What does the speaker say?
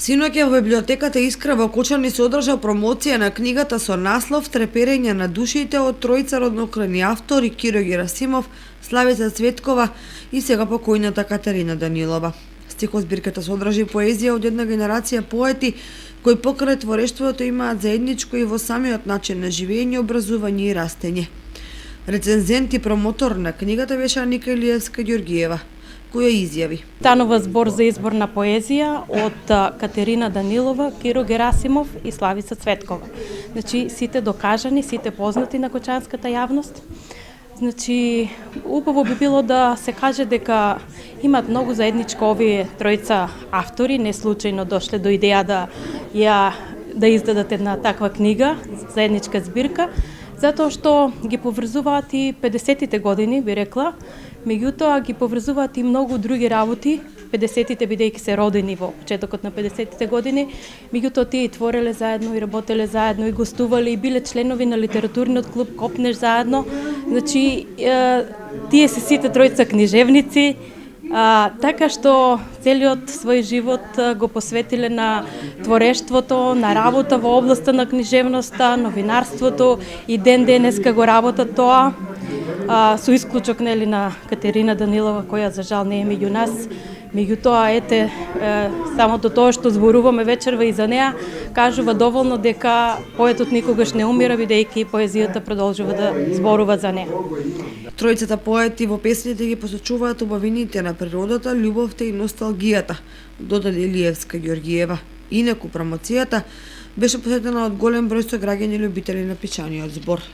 Синоќа во библиотеката Искра во Кочани се одржа промоција на книгата со наслов "Треперење на душите" од тројца роднокрајни автори Киро Герасимов, Славица Цветкова и сега покојната Катерина Данилова. Стихозбирката содржи поезија од една генерација поети кои покрај творештвото имаат заедничко и во самиот начин на живење, образување и растење. Рецензент и промотор на книгата беше Аника Илиевска-Ѓоргиева, која изјави: Станува збор за избор на поезија од Катерина Данилова, Киро Герасимов и Славица Цветкова. Значи, сите докажани, сите познати на кочанската јавност. Значи, убаво би било да се каже дека имаат многу заедничко овие тројца автори, не случајно дошле до идеја да издадат една таква книга, заедничка збирка, затоа што ги поврзуваат и 50-тите години, би рекла, меѓутоа ги поврзуваат и многу други работи, 50-тите бидејќи се родени во почетокот на 50-тите години, меѓутоа тие и твореле заедно, и работеле заедно, и гостувале, и биле членови на литературниот клуб Копнеш заедно. Значи, тие се сите тројца книжевници, така што целиот свој живот го посветиле на творештвото, на работа во областа на книжевноста, новинарството, и ден денеска го работат тоа, со исклучок нели на Катерина Данилова, која за жал не е меѓу нас. Меѓутоа, ете, самото тоа што зборуваме вечерва и за неа, кажува доволно дека поетот никогаш не умира, бидејќи поезијата продолжува да зборува за неа. Тројцата поети во песните ги посочуваат убавините на природата, љубовта и носталгијата, додаде Илиевска-Ѓоргиева. Инаку промоцијата беше посетена од голем број сограѓани љубители на пишаниот збор.